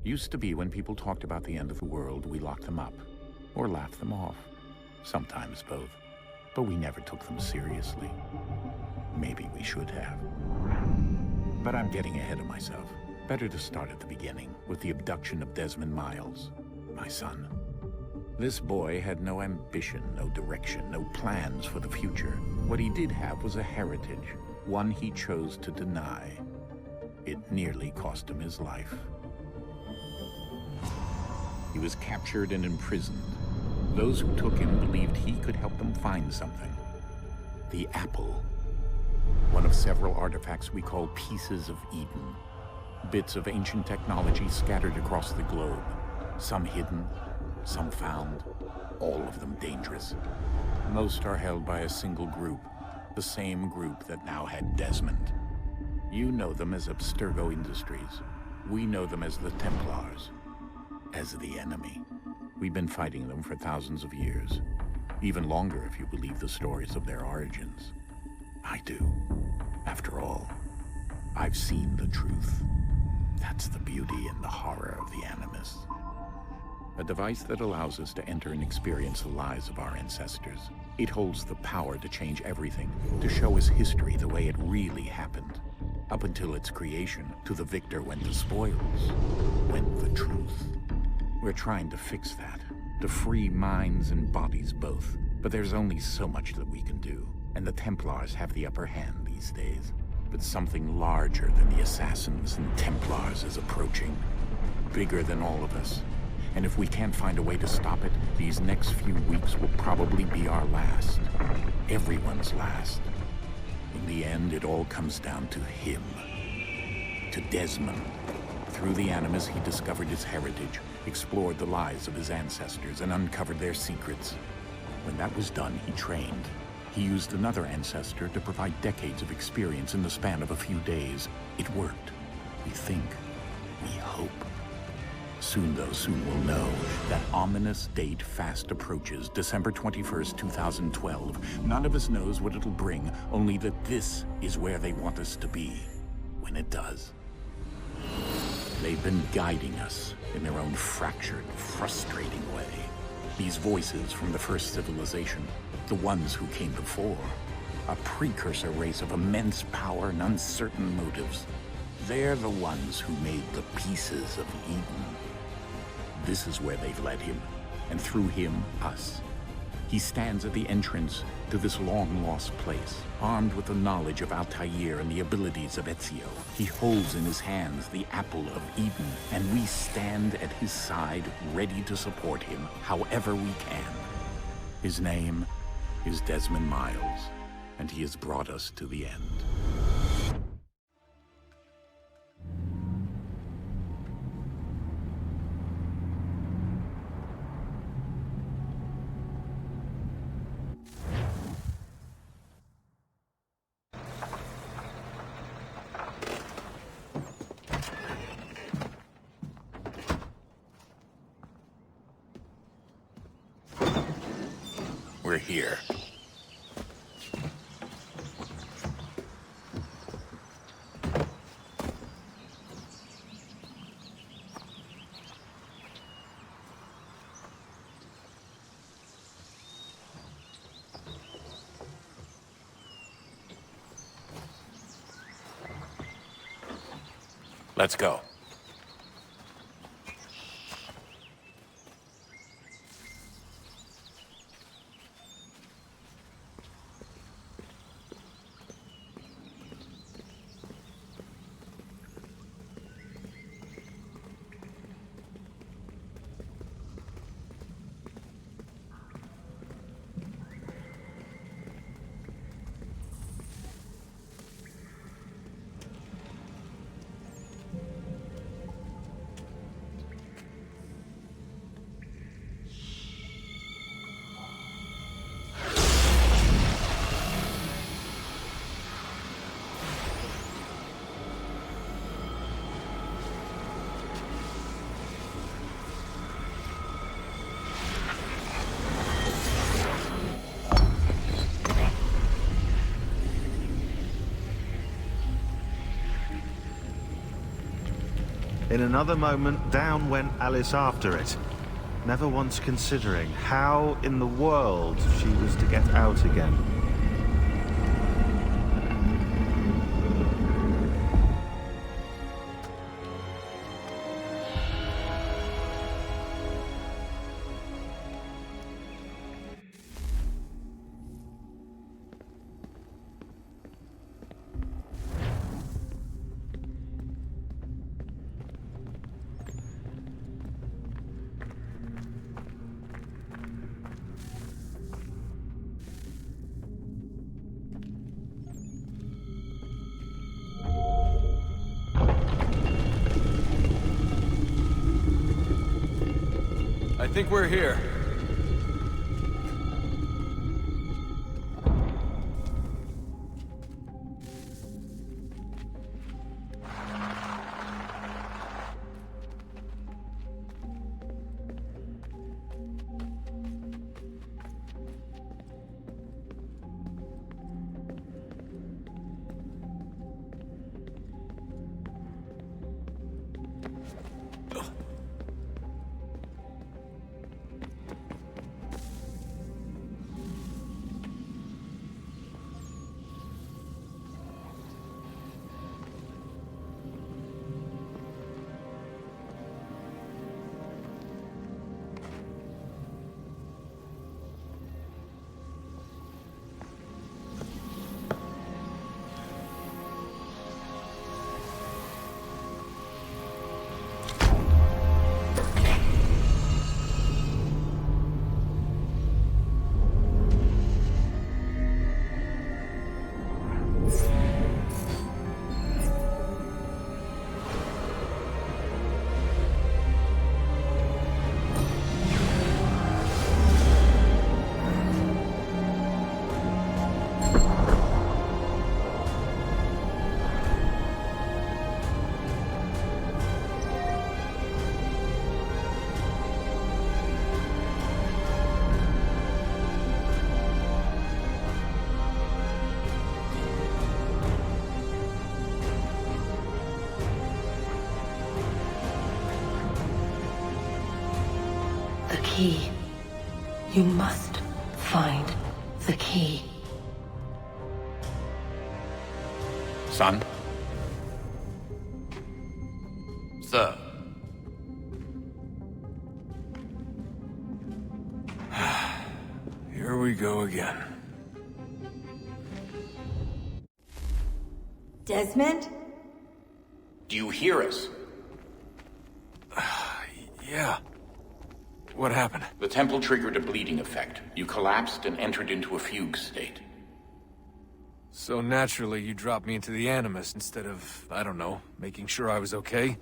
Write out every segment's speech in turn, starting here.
Used to be when people talked about the end of the world, we locked them up, or laughed them off. Sometimes both. But we never took them seriously. Maybe we should have. But I'm getting ahead of myself. Better to start at the beginning, with the abduction of Desmond Miles, my son. This boy had no ambition, no direction, no plans for the future. What he did have was a heritage, one he chose to deny. It nearly cost him his life. He was captured and imprisoned. Those who took him believed he could help them find something. The apple. One of several artifacts we call pieces of Eden. Bits of ancient technology scattered across the globe. Some hidden, some found, all of them dangerous. Most are held by a single group, the same group that now had Desmond. You know them as Abstergo Industries. We know them as the Templars, as the enemy. We've been fighting them for thousands of years, even longer if you believe the stories of their origins. I do. After all, I've seen the truth. That's the beauty and the horror of the Animus. A device that allows us to enter and experience the lives of our ancestors. It holds the power to change everything, to show us history the way it really happened. Up until its creation, to the victor went the spoils, went the truth. We're trying to fix that, to free minds and bodies both. But there's only so much that we can do, and the Templars have the upper hand these days. But something larger than the Assassins and Templars is approaching, bigger than all of us. And if we can't find a way to stop it, these next few weeks will probably be our last. Everyone's last. In the end, it all comes down to him. To Desmond. Through the Animus, he discovered his heritage, explored the lives of his ancestors, and uncovered their secrets. When that was done, he trained. He used another ancestor to provide decades of experience in the span of a few days. It worked. We think. We hope. Soon, though, soon we'll know. That ominous date fast approaches, December 21st, 2012. None of us knows what it'll bring, only that this is where they want us to be, when it does. They've been guiding us in their own fractured, frustrating way. These voices from the first civilization, the ones who came before, a precursor race of immense power and uncertain motives. They're the ones who made the pieces of Eden. This is where they've led him, and through him, us. He stands at the entrance to this long-lost place, armed with the knowledge of Altair and the abilities of Ezio. He holds in his hands the apple of Eden, and we stand at his side, ready to support him however we can. His name is Desmond Miles, and he has brought us to the end. We're here. Let's go. In another moment, down went Alice after it, never once considering how in the world she was to get out again. I think we're here. The key. You must find the key. Son? Sir. Here we go again. Desmond? Do you hear us? Yeah. What happened? The temple triggered a bleeding effect. You collapsed and entered into a fugue state. So naturally, you dropped me into the Animus instead of, I don't know, making sure I was okay?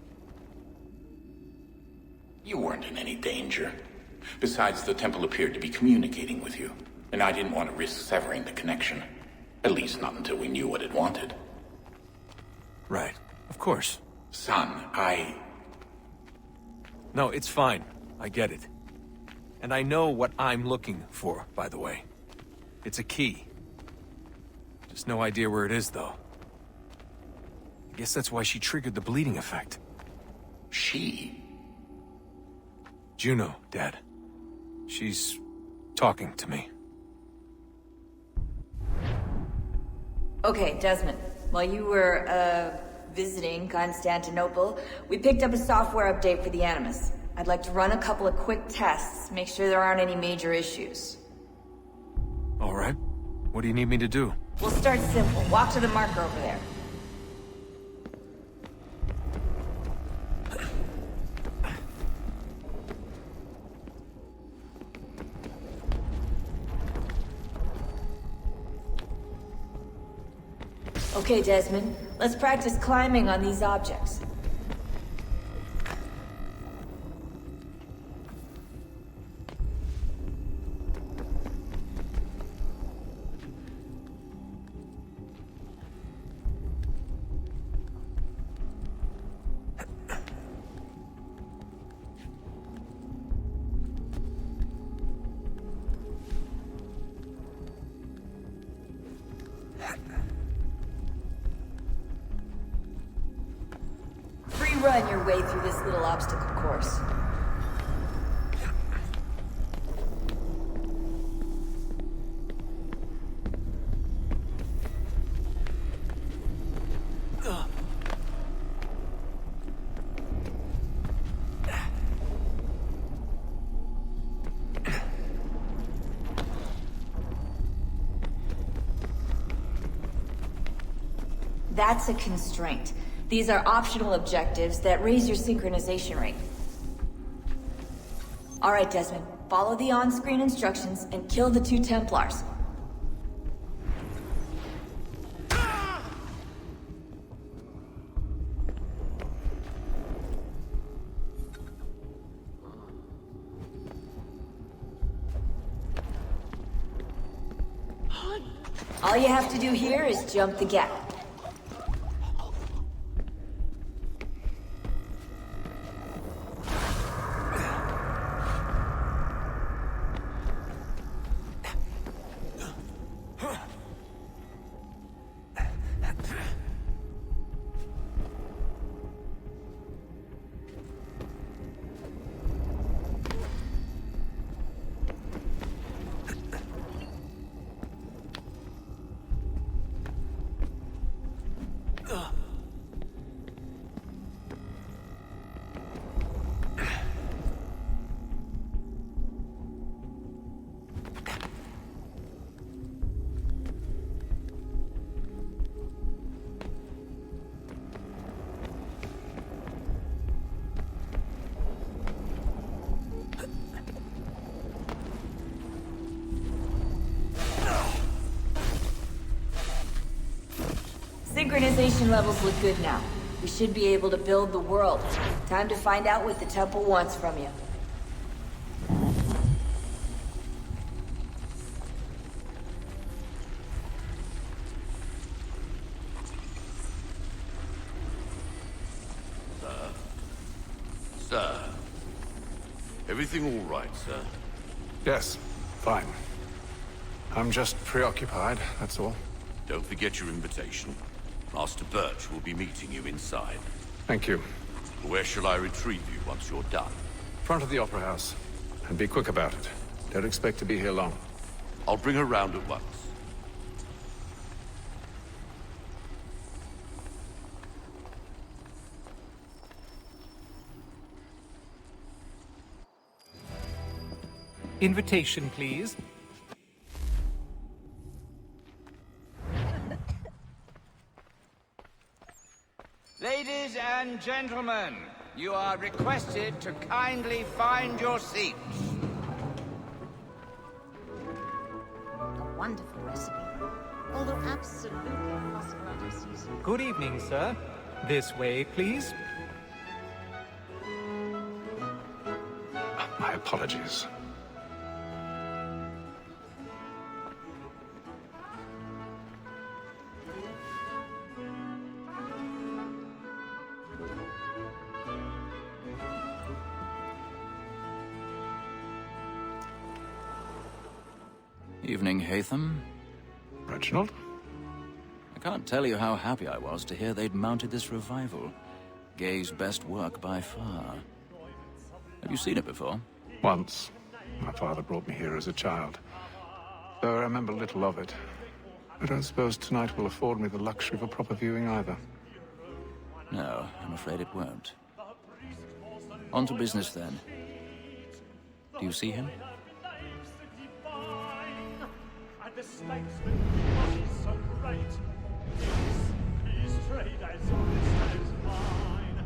You weren't in any danger. Besides, the temple appeared to be communicating with you, and I didn't want to risk severing the connection. At least not until we knew what it wanted. Right. Of course. Son, No, it's fine. I get it. And I know what I'm looking for, by the way. It's a key. Just no idea where it is, though. I guess that's why she triggered the bleeding effect. She? Juno, Dad. She's talking to me. Okay, Desmond. While you were, visiting Constantinople, we picked up a software update for the Animus. I'd like to run a couple of quick tests, make sure there aren't any major issues. All right. What do you need me to do? We'll start simple. Walk to the marker over there. Okay, Desmond. Let's practice climbing on these objects. run your way through this little obstacle course. That's a constraint. These are optional objectives that raise your synchronization rate. Alright, Desmond. Follow the on-screen instructions and kill the 2 Templars. All you have to do here is jump the gap. Synchronization levels look good now. We should be able to build the world. Time to find out what the temple wants from you. Sir. Everything all right, sir? Yes, fine. I'm just preoccupied, that's all. Don't forget your invitation. Master Birch will be meeting you inside. Thank you. Where shall I retrieve you once you're done? Front of the Opera House. And be quick about it. Don't expect to be here long. I'll bring her round at once. Invitation, please. Ladies and gentlemen, you are requested to kindly find your seats. A wonderful recipe, although absolutely impossible out of season. Good evening, sir. This way, please. My apologies. Evening, Hatham. Reginald? I can't tell you how happy I was to hear they'd mounted this revival. Gay's best work by far. Have you seen it before? Once. My father brought me here as a child. Though I remember little of it. I don't suppose tonight will afford me the luxury of a proper viewing either. No, I'm afraid it won't. On to business then. Do you see him? The statesman was so great. His trade as honest as mine.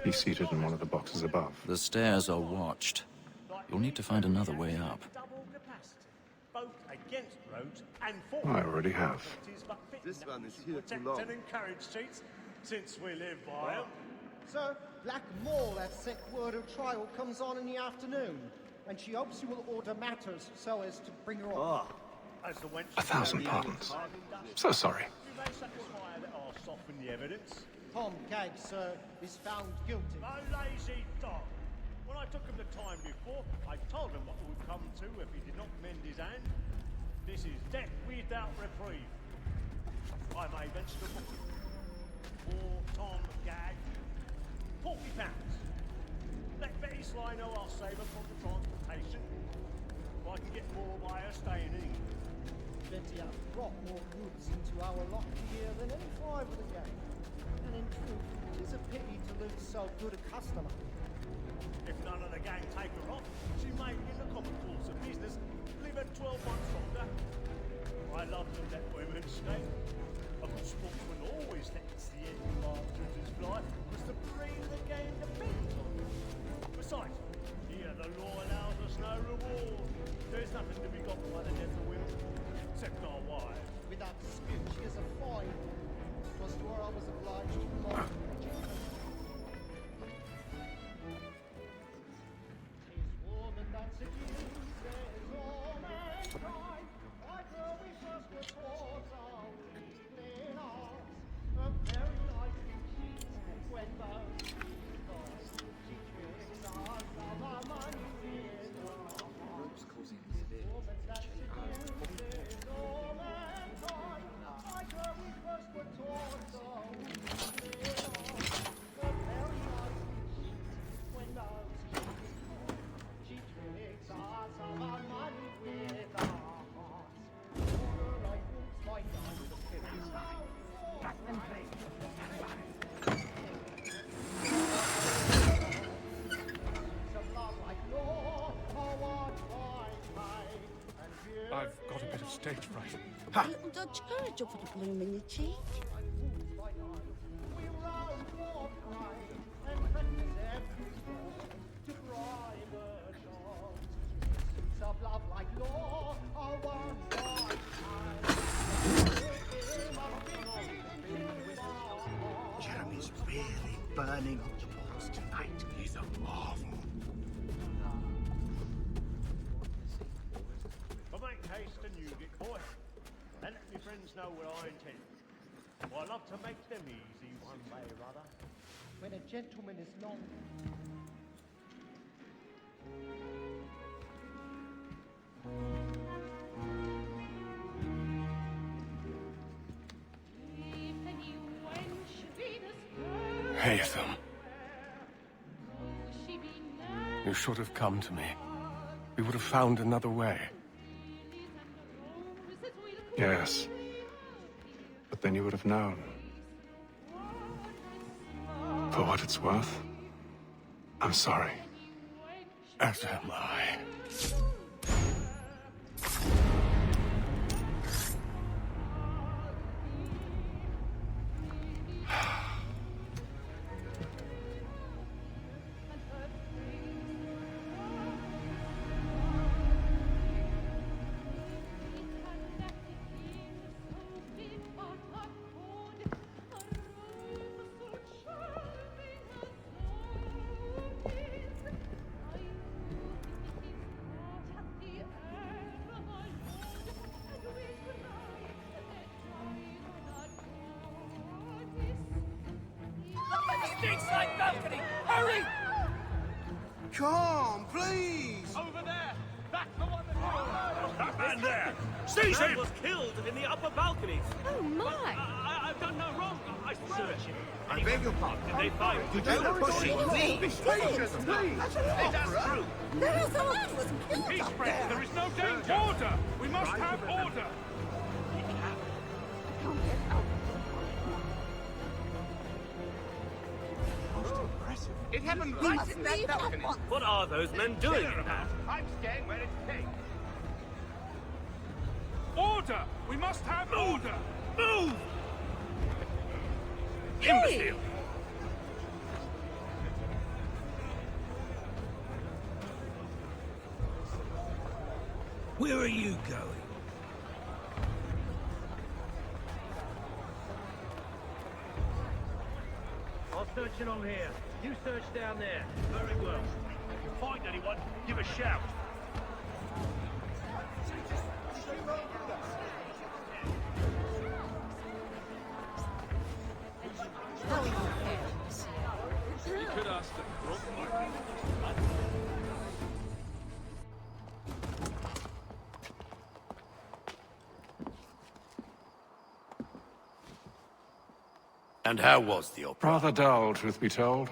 He's seated in one of the boxes above. The stairs are watched. You'll need to find another way up. Both against roads and for I already have. This one is here too long. And encourage seats, since we live by them. Sir, Black Mall, that sick word of trial comes on in the afternoon, and she hopes you will order matters so as to bring her on. As the wench 1,000 pardons. So sorry. We may satisfy that I'll soften the evidence. Tom Gaggs, sir, is found guilty. A lazy dog. When I took him the time before, I told him what would come to if he did not mend his hand. This is death without reprieve. I may venture to book it. For Tom Gag, £40. Let Betty Sly know I'll save her from the transportation. If I can get more by her staying in. Betty has brought more goods into our lock here than any five of the gang. And in truth, it is a pity to lose so good a customer. If none of the gang take her off, she may, in the common course of business, live her 12 months longer. I love to let women escape. A good sportsman always lets the end bastards fly, because the brain of the game depends on it. Besides, here the law allows us no reward. There's nothing to be got by the death of women, except our wives. Without dispute, she is a fine. It was to her I was obliged to belong. Tis woman that seduces all mankind. Like her we first were taught our weakling arts. A very nice cheat when both lost. She tricks us of our money with her heart. Woman that seduces all mankind. Like her we first were taught our weakling arts. A very nice cheat when both lost. She tricks us of our money with her hearts. For her I lose my life. I've got a bit of stage fright. A little Dutch courage over the bloom in your cheek. Of love like law are one Jeremy's really burning on the balls tonight. He's a marvel. But make haste and you get boy, and let me friends know what I intend. I love to make them easy one way or other. when a gentleman is known. Haytham. You should have come to me. We would have found another way. Yes. But then you would have known. For what it's worth, I'm sorry. As am I. Come, please! Over there! That's the one that... That man there! Seize him! was killed in the upper balconies. Oh, my! I've done no wrong. I swear it. I beg your pardon. Did they find You don't push it, please! Please! That's true. There's a man was killed Peace, up friends. there. There is no danger. Order! We must have order! It happened You right must in that leave at balcony. once. What are those men doing in that? I'm staying where it's safe. Order! We must have order! Move! Hey! Imbecile! Where are you going? I'll search along here. You search down there. Very well. If you find anyone, give a shout. How are your parents? You could ask the crook. And how was the opera? Rather dull, truth be told.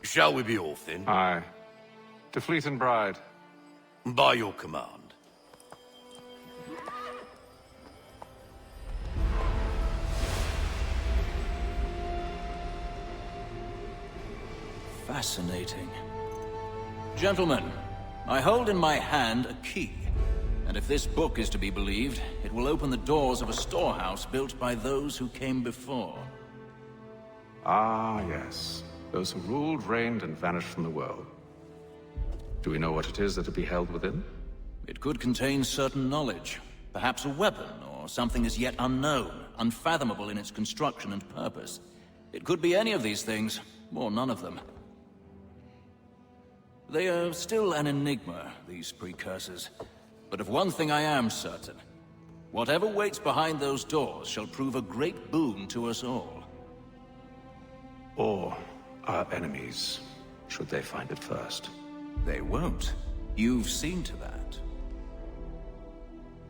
Shall we be off then? Aye. To Fleet and Bride. By your command. Fascinating. Gentlemen, I hold in my hand a key. And if this book is to be believed, it will open the doors of a storehouse built by those who came before. Ah, yes. Those who ruled, reigned, and vanished from the world. Do we know what it is that will be held within? It could contain certain knowledge. Perhaps a weapon, or something as yet unknown, unfathomable in its construction and purpose. It could be any of these things, or none of them. They are still an enigma, these precursors. But of one thing I am certain. Whatever waits behind those doors shall prove a great boon to us all. Or our enemies, should they find it first. They won't. You've seen to that.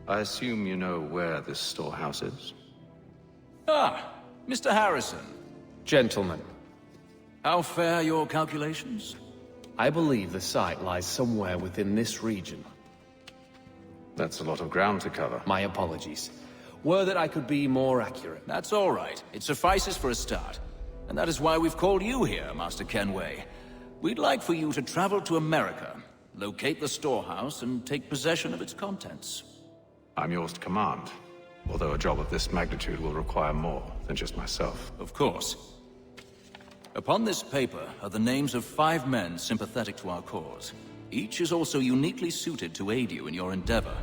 I assume you know where this storehouse is? Ah, Mr. Harrison. Gentlemen. How fare your calculations? I believe the site lies somewhere within this region. That's a lot of ground to cover. My apologies. Were that I could be more accurate. That's all right. It suffices for a start. And that is why we've called you here, Master Kenway. We'd like for you to travel to America, locate the storehouse, and take possession of its contents. I'm yours to command, although a job of this magnitude will require more than just myself. Of course. Upon this paper are the names of 5 men sympathetic to our cause. Each is also uniquely suited to aid you in your endeavor.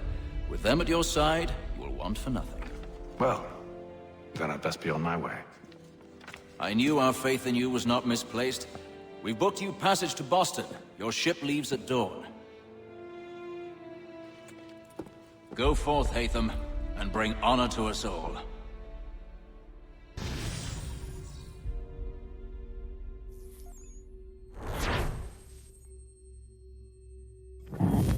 With them at your side, you will want for nothing. Well, then I'd best be on my way. I knew our faith in you was not misplaced. We've booked you passage to Boston. Your ship leaves at dawn. Go forth, Hatham, and bring honor to us all.